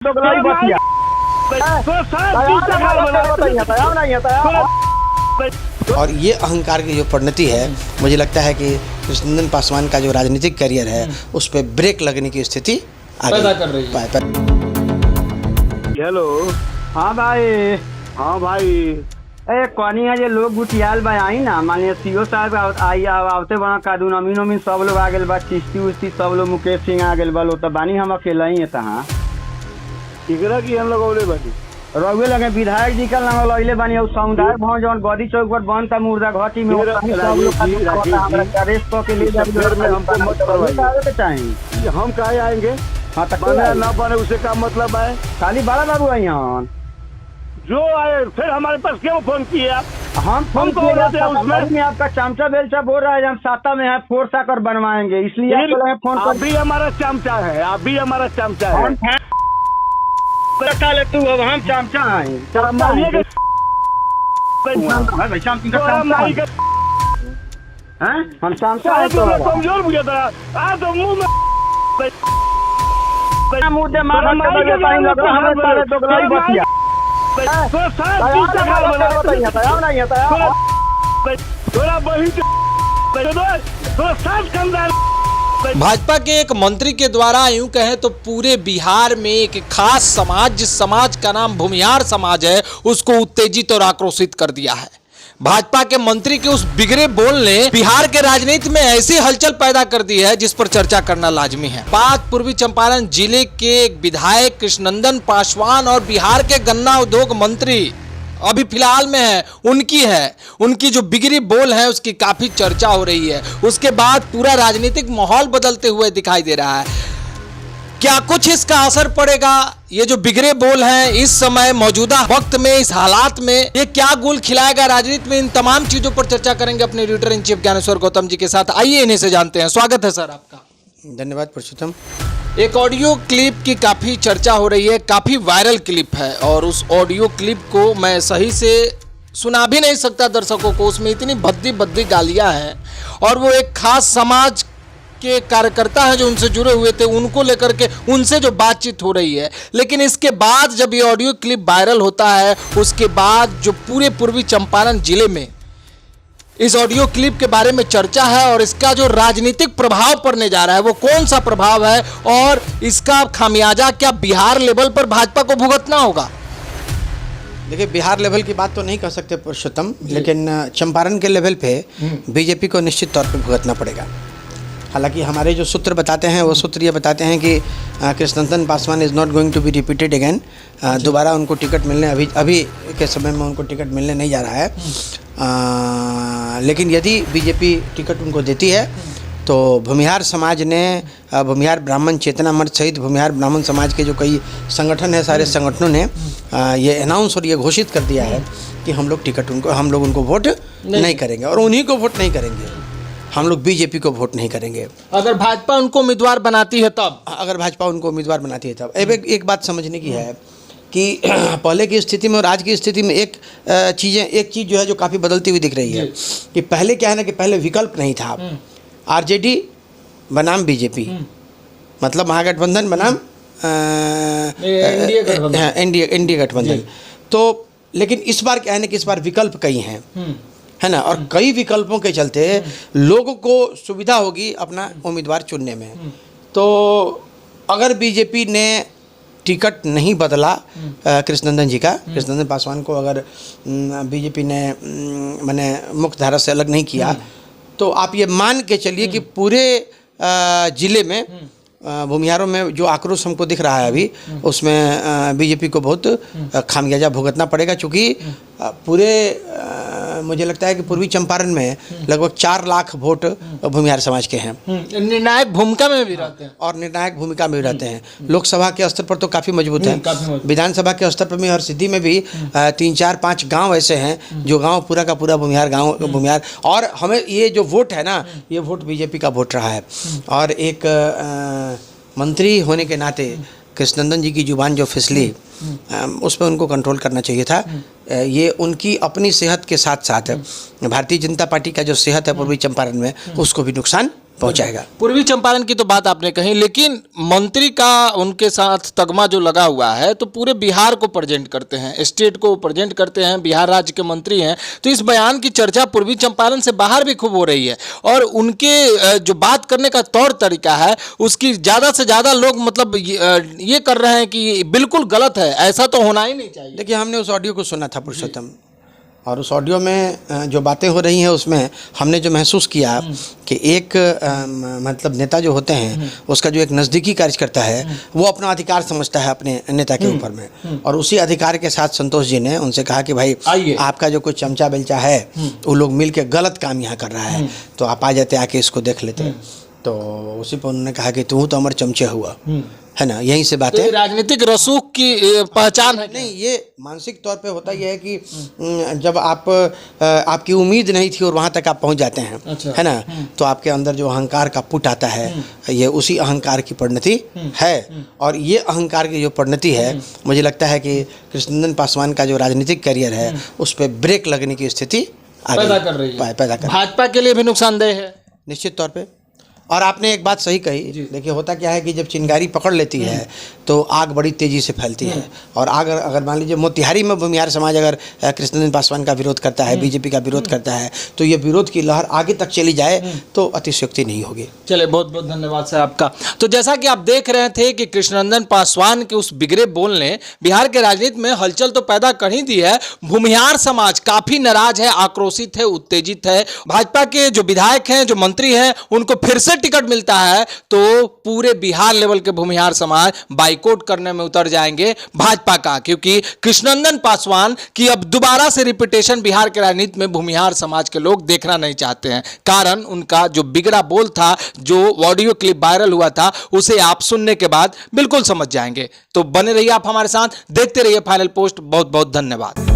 तो गलाई बतिया और ये अहंकार की जो परिणति है, मुझे लगता है कि कृष्णनंदन पासवान का जो राजनीतिक करियर है उस पर ब्रेक लगने की स्थिति पैदा कर रही है। हेलो। हाँ भाई। हाँ भाई। ए कौनी है जे लोग गुटियाल बा आई ना, मानिए सीओ साहब आई आवते बना कादून अमीन उमीन सब लोग आ गए बा, चिश्ती उश्ती सब लोग, मुकेश सिंह आ गए बा, लो तो बानी हम अकेला ही है तहाँ इकरा की हम लोग औले बानी रघुए लगे विधायक जी का नाम लइले बानी और समुदाय भवन जौन गदी चौक पर बंद था मुर्दा घाटी में अरेस्ट के लिए हमको मत करवाइए। चाहिए हम काहे आएंगे? हाँ तो बने ना बने उसे का मतलब है? खाली बड़ा बाबू आई यहाँ जो आए फिर हमारे पास क्यों फोन किए आप? हम फोन तो रहते हैं उसमें आपका चमचा बेलचा बोल रहा है हम साता में है फोर्स आकर बनवाएंगे, इसलिए आप फोन आप भी हमारा चमचा है, आप भी हमारा चमचा है। तू अब हम चमचा हैं हम चमचा है तो कमजोर मुझे तो मुंह में मुंह दे मारा टाइम लग रहा है सारे तो गलाई बतिया भाजपा के एक मंत्री के द्वारा यूं कहें तो पूरे बिहार में एक खास समाज, जिस समाज का नाम भूमिहार समाज है, उसको उत्तेजित और आक्रोशित कर दिया है। भाजपा के मंत्री के उस बिगड़े बोल ने बिहार के राजनीति में ऐसी हलचल पैदा कर दी है जिस पर चर्चा करना लाजमी है। बात पूर्वी चंपारण जिले के एक विधायक कृष्णनंदन पासवान और बिहार के गन्ना उद्योग मंत्री अभी फिलहाल में है, उनकी जो बिगड़ी बोल है उसकी काफी चर्चा हो रही है। उसके बाद पूरा राजनीतिक माहौल बदलते हुए दिखाई दे रहा है। क्या कुछ इसका असर पड़ेगा? ये जो बिगड़े बोल हैं इस समय मौजूदा वक्त में, इस हालात में, ये क्या गुल खिलाएगा राजनीति में? इन तमाम चीजों पर चर्चा करेंगे अपने editor in chief Gyaneshwar Gautam ji के साथ। आइए इन्हीं से जानते हैं। स्वागत है सर आपका। धन्यवाद पुरुषोत्तम। एक ऑडियो क्लिप की काफी चर्चा हो रही है, काफी वायरल क्लिप है और उस ऑडियो क्लिप को मैं सही से सुना भी नहीं सकता दर्शकों को। उसमें इतनी भद्दी गालियां हैं और वो एक खास समाज के कार्यकर्ता हैं जो उनसे जुड़े हुए थे, उनको लेकर के उनसे जो बातचीत हो रही है। लेकिन इसके बाद जब ये ऑडियो क्लिप वायरल होता है, उसके बाद जो पूरे पूर्वी चंपारण जिले में इस ऑडियो क्लिप के बारे में चर्चा है और इसका जो राजनीतिक प्रभाव पड़ने जा रहा है वो कौन सा प्रभाव है और इसका खामियाजा क्या बिहार लेवल पर भाजपा को भुगतना होगा? देखिए, बिहार लेवल की बात तो नहीं कर सकते पुरुषोत्तम, लेकिन चंपारण के लेवल पे बीजेपी को निश्चित तौर पे भुगतना पड़ेगा। हालांकि हमारे जो सूत्र बताते हैं वो सूत्र ये बताते हैं कि Krishnanandan Paswan is not going to be repeated again. दोबारा उनको टिकट मिलने अभी के समय में उनको टिकट मिलने नहीं जा रहा है। लेकिन यदि बीजेपी टिकट उनको देती है तो भूमिहार समाज ने, भूमिहार ब्राह्मण चेतना मंच सहित भूमिहार ब्राह्मण समाज के जो कई संगठन हैं, सारे संगठनों ने ये अनाउंस और ये घोषित कर दिया है कि हम लोग उनको वोट नहीं करेंगे और उन्हीं को वोट नहीं करेंगे। हम लोग बीजेपी को वोट नहीं करेंगे। अगर भाजपा उनको उम्मीदवार बनाती है तब? अगर भाजपा उनको उम्मीदवार बनाती है तब। एक बात समझने की है कि पहले की स्थिति में और आज की स्थिति में एक चीज़ जो है जो काफ़ी बदलती हुई दिख रही है कि पहले क्या है ना कि पहले विकल्प नहीं था। आरजेडी बनाम बीजेपी, मतलब महागठबंधन बनाम एनडीए गठबंधन। तो लेकिन इस बार क्या है ना कि इस बार विकल्प कई हैं, है ना, और कई विकल्पों के चलते लोगों को सुविधा होगी अपना उम्मीदवार चुनने में। तो अगर बीजेपी ने टिकट नहीं बदला कृष्णनंदन जी का, कृष्णनंदन पासवान को अगर बीजेपी ने माने मुख्य धारा से अलग नहीं किया, तो आप ये मान के चलिए कि पूरे जिले में भूमिहारों में जो आक्रोश हमको दिख रहा है अभी, उसमें बीजेपी को बहुत खामियाजा भुगतना पड़ेगा। क्योंकि पूरे मुझे लगता है कि पूर्वी चंपारण में लगभग 4 लाख वोट भूमिहार समाज के हैं। निर्णायक भूमिका में भी रहते हैं और निर्णायक भूमिका में भी रहते हैं। लोकसभा के स्तर पर तो काफ़ी मजबूत है, विधानसभा के स्तर पर भी हर सिद्धि में भी 3, 4, 5 गांव ऐसे हैं जो गांव पूरा का पूरा भूमिहार। और हमें ये जो वोट है ना, ये वोट बीजेपी का वोट रहा है। और एक मंत्री होने के नाते कृष्णनंदन जी की जुबान जो फिसली, उस पर उनको कंट्रोल करना चाहिए था। ये उनकी अपनी सेहत के साथ साथ भारतीय जनता पार्टी का जो सेहत है पूर्वी चंपारण में, उसको भी नुकसान पहुंचाएगा। पूर्वी चंपारण की तो बात आपने कही, लेकिन मंत्री का उनके साथ तगमा जो लगा हुआ है तो पूरे बिहार को प्रेजेंट करते हैं, स्टेट को प्रेजेंट करते हैं, बिहार राज्य के मंत्री हैं। तो इस बयान की चर्चा पूर्वी चंपारण से बाहर भी खूब हो रही है और उनके जो बात करने का तौर तरीका है उसकी ज़्यादा से ज़्यादा लोग मतलब ये कर रहे हैं कि बिल्कुल गलत है, ऐसा तो होना ही नहीं चाहिए। देखिए, हमने उस ऑडियो को सुना था पुरुषोत्तम, और उस ऑडियो में जो बातें हो रही हैं उसमें हमने जो महसूस किया कि एक मतलब नेता जो होते हैं उसका जो एक नज़दीकी कार्यकर्ता है वो अपना अधिकार समझता है अपने नेता के ऊपर में, और उसी अधिकार के साथ संतोष जी ने उनसे कहा कि भाई आपका जो कोई चमचा बेलचा है वो लोग मिल के गलत काम यहाँ कर रहा है, तो आप आ जाते, आके इसको देख लेते। तो उसी पर उन्होंने कहा कि तू तो अमर चमचे हुआ है ना, यहीं से बातें। तो राजनीतिक रसूख की पहचान है? नहीं, ये मानसिक तौर पे होता यह है कि जब आपकी उम्मीद नहीं थी और वहाँ तक आप पहुँच जाते हैं, अच्छा। है ना, तो आपके अंदर जो अहंकार का पुट आता है ये उसी अहंकार की परिणति है, और ये अहंकार की जो परिणति है मुझे लगता है कि कृष्णनंदन पासवान का जो राजनीतिक करियर है उस पर ब्रेक लगने की स्थिति पैदा कर रही है। पैदा कर भाजपा के लिए भी नुकसानदेह है निश्चित तौर पे। और आपने एक बात सही कही, देखिए होता क्या है कि जब चिंगारी पकड़ लेती है तो आग बड़ी तेज़ी से फैलती है, और आग अगर मान लीजिए मोतिहारी में भूमिहार समाज अगर कृष्णनंदन पासवान का विरोध करता है, बीजेपी का विरोध करता है, तो ये विरोध की लहर आगे तक चली जाए तो अतिशयोक्ति नहीं होगी। चले, बहुत बहुत धन्यवाद सर आपका। तो जैसा कि आप देख रहे थे कि कृष्णनंदन पासवान के उस बिगड़े बोल ने बिहार के राजनीति में हलचल तो पैदा कर ही दी है। भूमिहार समाज काफ़ी नाराज है, आक्रोशित है, उत्तेजित है। भाजपा के जो विधायक हैं, जो मंत्री हैं, उनको फिर से टिकट मिलता है तो पूरे बिहार लेवल के भूमिहार समाज बाइकआउट करने में उतर जाएंगे भाजपा का, क्योंकि कृष्णनंदन पासवान की अब दोबारा से रिपीटेशन बिहार के राजनीति में भूमिहार समाज के लोग देखना नहीं चाहते हैं। कारण उनका जो बिगड़ा बोल था, जो ऑडियो क्लिप वायरल हुआ था, उसे आप सुनने के बाद बिल्कुल समझ जाएंगे। तो बने रहिए आप हमारे साथ, देखते रहिए फाइनल पोस्ट। बहुत बहुत धन्यवाद।